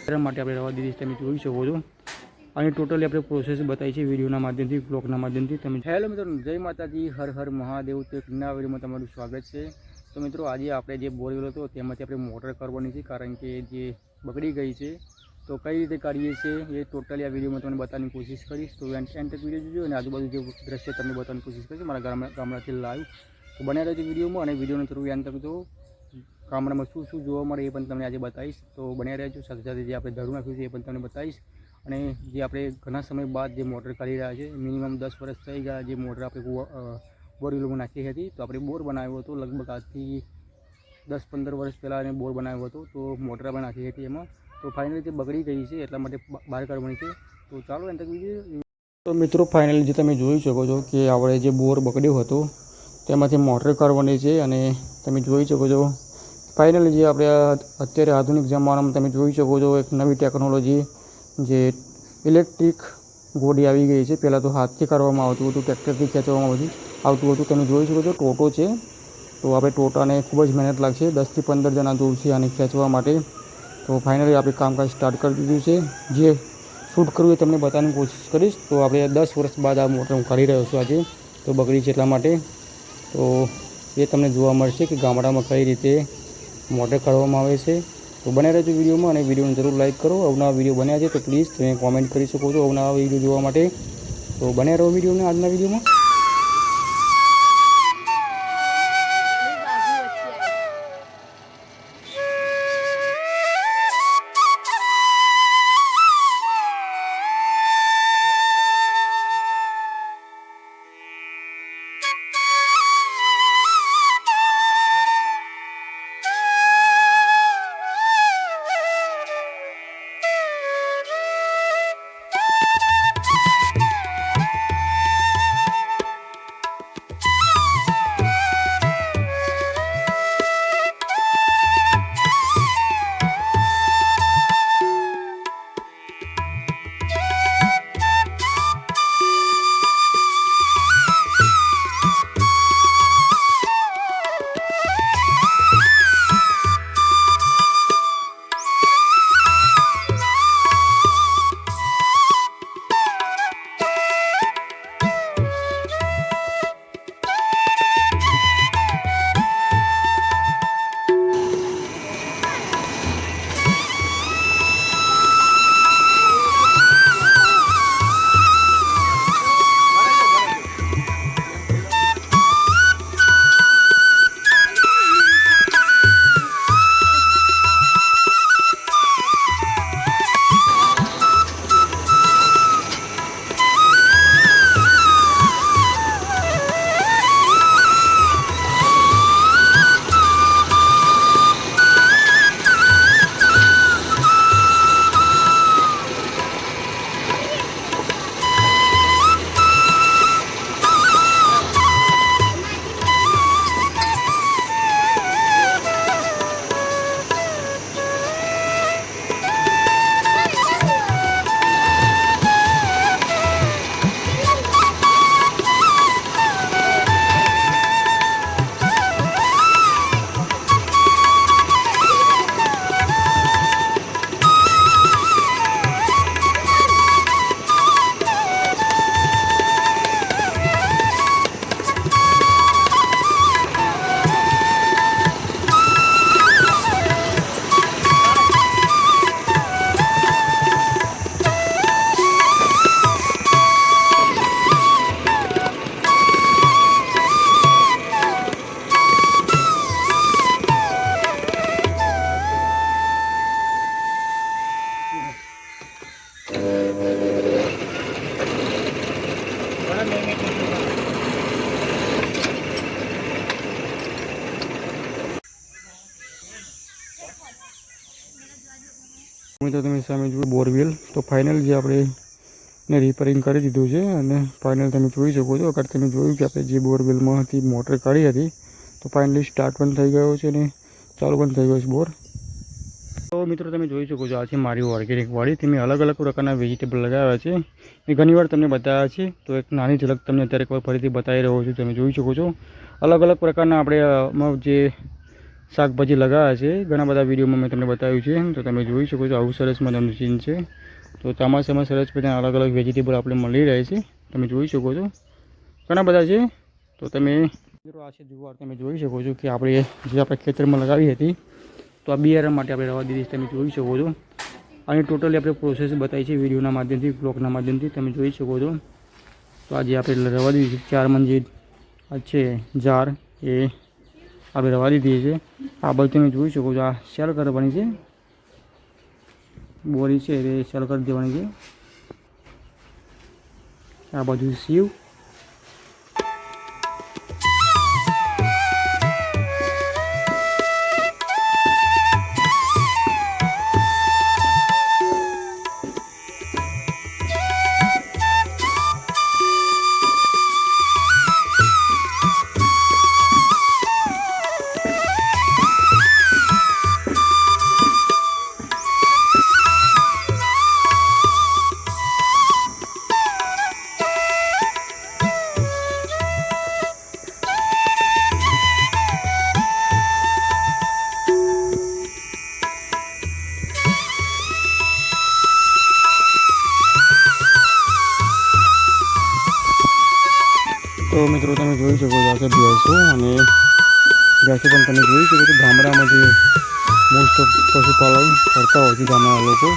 એના માટે આપણે રવા દીધી તમે જોઈ શકો છો અને ટોટલી આપણે પ્રોસેસ બતાવી છે વિડીયોના માધ્યમથી બ્લોગના માધ્યમથી તમે હેલો મિત્રો જય માતાજી હર હર મહાદેવ તો એક નવા વિડીયોમાં તમારું સ્વાગત છે। તો મિત્રો આજે આપણે જે બોરવેલ હતો તેમાંથી આપણે મોટર કરવાની છે કારણ કે જે બગડી ગઈ છે તો કઈ રીતે કાઢીએ છીએ એ ટોટલી આ વિડીયોમાં તમને બતાવવાની કોશિશ કરીશ। તો એન્ડ તક વિડીયો જોજો અને આજુબાજુ જે દ્રશ્ય તમને બતાવવાની કોશિશ કરીશ મારા ગામડાથી લાઈવ તો બન્યા રહેજો વિડીયોમાં અને વિડીયોને થોડું એન્ડ તક જો ગામડામાં શું શું જોવા મળે એ પણ તમને આજે બતાવીશ। તો બન્યા રહેજો સાથે સાથે જે આપણે ધરું નાખ્યું છે એ પણ તમને બતાવીશ અને જે આપણે ઘણા સમય બાદ જે મોટર કાઢી રહ્યા છે મિનિમમ 10 વર્ષ થઈ ગયા જે મોટર આપણે બોરવેલમાં નાખી હતી તો આપણે બોર બનાવ્યો હતો લગભગ આજથી 10-15 વર્ષ પહેલાં એને બોર બનાવ્યો હતો તો મોટર આપણે નાખી હતી એમાં તો ફાઇનલી તે બગડી ગઈ છે એટલા માટે બહાર કાઢવાની છે। તો ચાલો એમ તક વિડીયો તો મિત્રો ફાઇનલી જે તમે જોઈ શકો છો કે આપણે જે બોર બગડ્યો હતો તેમાંથી મોટર કાઢવાની છે અને તમે જોઈ શકો છો ફાઇનલી જે આપણે અત્યારે આધુનિક જમાનામાં તમે જોઈ શકો છો એક નવી ટેકનોલોજી જે ઇલેક્ટ્રિક ગોળી આવી ગઈ છે। પહેલાં તો હાથથી કાઢવામાં આવતું હતું ટ્રેક્ટરથી ખેંચવામાં આવતું હતું તમે જોઈ શકો છો ટોટો છે તો આપણે ટોટાને ખૂબ જ મહેનત લાગશે 10 થી 15 જણા દૂર છે આને ખેંચવા માટે। તો ફાઇનલી આપણે કામકાજ સ્ટાર્ટ કરી દીધું છે જે શૂટ કરવું એ તમને બતાવવાની કોશિશ કરીશ। તો આપણે 10 વર્ષ બાદ આ મોટર હું કાઢી રહ્યો છું આજે તો બગડી છે એટલા માટે તો એ તમને જોવા મળશે કે ગામડામાં કઈ રીતે મોટર કાઢવામાં આવે છે। તો બને રહેજો વિડીયોમાં અને વિડીયોને જરૂર લાઇક કરો। અવનવા વિડીયો બન્યા છે તો પ્લીઝ તમે કોમેન્ટ કરી શકો છો અવનવા વિડીયો જોવા માટે। તો બને રહો વિડીયોને આજના વિડીયોમાં। મિત્રો તમે સામે જુઓ બોરવેલ તો ફાઇનલ જે આપણે રિપેરિંગ કરી દીધું છે અને ફાઇનલ તમે જોઈ શકો છો અગર તમે જોયું કે આપણે જે બોરવેલમાંથી મોટર કાઢી હતી તો ફાઇનલી સ્ટાર્ટ પણ થઈ ગયો છે અને ચાલુ પણ થઈ ગયો છે બોર। તો મિત્રો તમે જોઈ શકો છો આ છે મારી ઓર્ગેનિક વાડી તેમાં અલગ અલગ પ્રકારના વેજીટેબલ લગાવ્યા છે એ ઘણીવાર તમને બતાવ્યા છે તો એક નાની ઝલક તમને અત્યારે ફરીથી બતાવી રહ્યો છું। તમે જોઈ શકો છો અલગ અલગ પ્રકારના આપણે જે શાકભાજી લગાવ્યા છે. ઘણા બધા વિડીયોમાં મેં તમને બતાવ્યું છે, તો તમે જોઈ શકો છો. આવું સરસ મજાનું સીન છે. તો ચોમાસામાં સરસ મજાના અલગ અલગ વેજીટેબલ આપણે મળી રહે છે. તમે જોઈ શકો છો ઘણા બધા છે. તો તમે આ છે જુવાર, તમે જોઈ શકો છો કે આપણે જે આપણે ખેતરમાં લગાવી હતી, તો આ બિયારણ માટે આપણે રવા દીધી. તમે જોઈ શકો છો. અને ટોટલી આપણે પ્રોસેસ બતાવી છે વિડીયોના માધ્યમથી, બ્લોગના માધ્યમથી. તમે જોઈ શકો છો. તો આજે આપણે રવા દીધી છે 4 મણ જે છે જાર, એ આપણે રવા દીધી છે. આ બધું તમે જોઈ શકો છો. આ સેલ કરવાની છે, બોરી છે એ સેલ કરી દેવાની છે. આ બધું સીવ તો મિત્રો તમે જોઈ શકો છો. આ છે ભેંસો, અને ભેંસો પણ તમે જોઈ શકો છો. ગામડામાં જે મોસ્ટ ઓફ પશુપાલન કરતા હોય છે ગામડાના લોકો,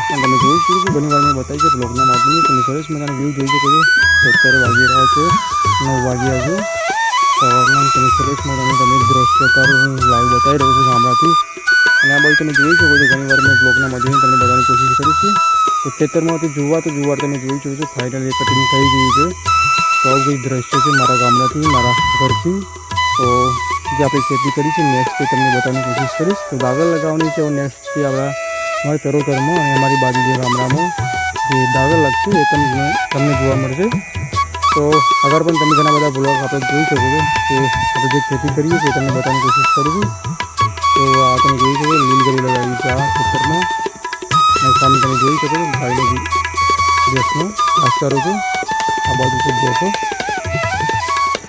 પણ તમે જોઈ શકો છો. ઘણી વાર મેં બતાવી છે બ્લોગના માધ્યમથી. તમે સરસ મજાના વ્યૂ જોઈ શકો છો. અત્યારે વાગી રહ્યા છે 9 વાગ્યા છે સવારના. તમે સરસ મજાનું તમે દ્રશ્ય હું લાઈવ બતાવી રહ્યો છું ગામડાથી. અને આ બધું તમે જોઈ શકો છો. ઘણી વાર મેં બ્લોગના માધ્યમથી તમને બધાની કોશિશ કરી છે. તો ખેતરમાંથી જુવાર તમે જોઈ શકો છો. ફાઇનલી કટિંગ થઈ ગઈ છે. તો આવું કંઈ દ્રશ્ય છે મારા ગામડાથી, મારા ઘરથી. તો જે આપણે ખેતી કરી છે નેક્સ્ટ ડે તમને બતાવવાની કોશિશ કરીશ. તો દાગર લગાવવાની છે નેક્સ્ટ ડે આપણા અમારા ચરોતરમાં, અને અમારી બાજુ જે ગામડામાં જે દાગર લાગશે એ તમને જોવા મળશે. તો આગળ પણ તમે ઘણા બધા બ્લોગ આપણે જોઈ શકો છો કે આપણે જે ખેતી કરીએ છીએ તમને બતાવવાની કોશિશ કરીશું. તો આ તમે જોઈ શકો લીલગરી લગાવી છે આ ખેતરમાં, અને સામે તમે જોઈ શકો છો ગાયનો ભેંસનો ઘાસચારો છે. આ બાજુ છે ભેંસો.